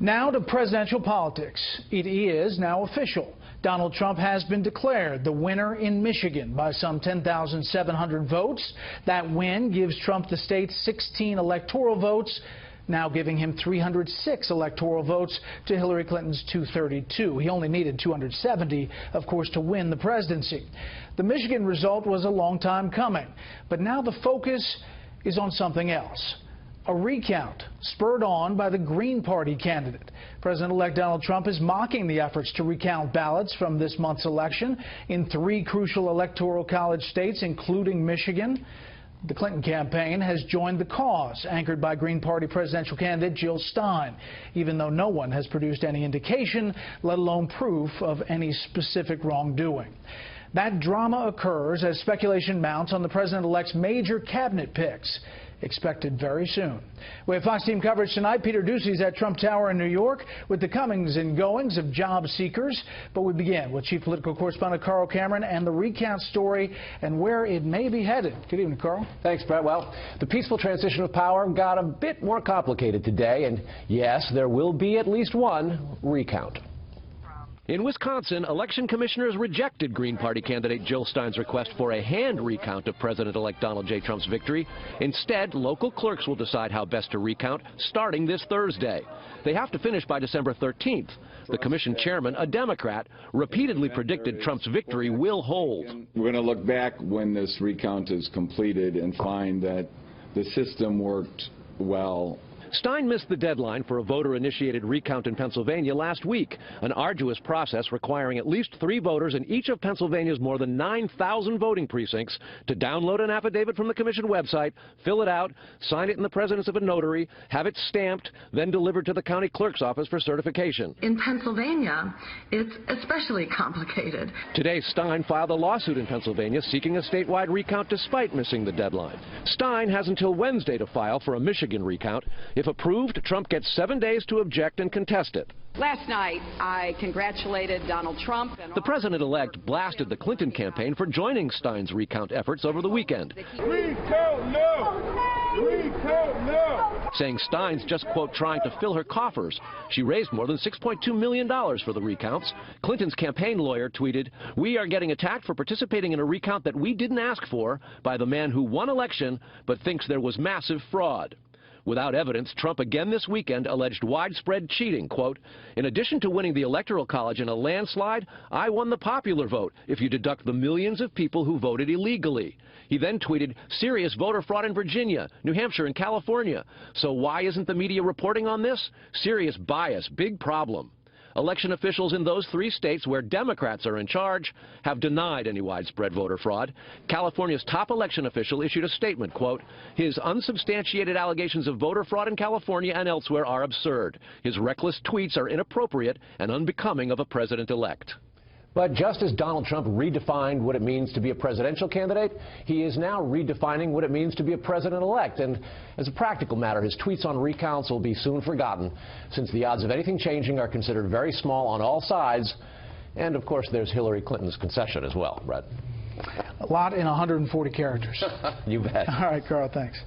Now to presidential politics. It is now official. Donald Trump has been declared the winner in Michigan by some 10,700 votes. That win gives Trump the state's 16 electoral votes, now giving him 306 electoral votes to Hillary Clinton's 232. He only needed 270, of course, to win the presidency. The Michigan result was a long time coming, but now the focus is on something else. A recount spurred on by the Green Party candidate. President-elect Donald Trump is mocking the efforts to recount ballots from this month's election in 3 crucial electoral college states, including Michigan. The Clinton campaign has joined the cause, anchored by Green Party presidential candidate Jill Stein, even though no one has produced any indication, let alone proof, of any specific wrongdoing. That drama occurs as speculation mounts on the president-elect's major cabinet picks, expected very soon. We have Fox team coverage tonight. Peter Ducey's at Trump Tower in New York with the comings and goings of job seekers. But we begin with Chief Political Correspondent Carl Cameron and the recount story and where it may be headed. Good evening, Carl. Thanks, Brett. Well, the peaceful transition of power got a bit more complicated today, and yes, there will be at least one recount. In Wisconsin, election commissioners rejected Green Party candidate Jill Stein's request for a hand recount of President-elect Donald J. Trump's victory. Instead, local clerks will decide how best to recount starting this Thursday. They have to finish by December 13th. The commission chairman, a Democrat, repeatedly predicted Trump's victory will hold. We're going to look back when this recount is completed and find that the system worked well. Stein missed the deadline for a voter-initiated recount in Pennsylvania last week, an arduous process requiring at least 3 voters in each of Pennsylvania's more than 9,000 voting precincts to download an affidavit from the commission website, fill it out, sign it in the presence of a notary, have it stamped, then delivered to the county clerk's office for certification. In Pennsylvania, it's especially complicated. Today, Stein filed a lawsuit in Pennsylvania seeking a statewide recount despite missing the deadline. Stein has until Wednesday to file for a Michigan recount. If approved, Trump gets 7 days to object and contest it. Last night, I congratulated Donald Trump. The president-elect blasted the Clinton campaign for joining Stein's recount efforts over the weekend. Recount now! Recount now! Saying Stein's just, quote, trying to fill her coffers. She raised more than $6.2 million for the recounts. Clinton's campaign lawyer tweeted, "We are getting attacked for participating in a recount that we didn't ask for by the man who won election but thinks there was massive fraud." Without evidence, Trump again this weekend alleged widespread cheating. Quote, "In addition to winning the Electoral College in a landslide, I won the popular vote if you deduct the millions of people who voted illegally." He then tweeted, "Serious voter fraud in Virginia, New Hampshire, and California. So why isn't the media reporting on this? Serious bias, big problem." Election officials in those 3 states where Democrats are in charge have denied any widespread voter fraud. California's top election official issued a statement, quote, "His unsubstantiated allegations of voter fraud in California and elsewhere are absurd. His reckless tweets are inappropriate and unbecoming of a president-elect." But just as Donald Trump redefined what it means to be a presidential candidate, he is now redefining what it means to be a president-elect. And as a practical matter, his tweets on recounts will be soon forgotten, since the odds of anything changing are considered very small on all sides. And, of course, there's Hillary Clinton's concession as well, Brett. A lot in 140 characters. You bet. All right, Carl, thanks.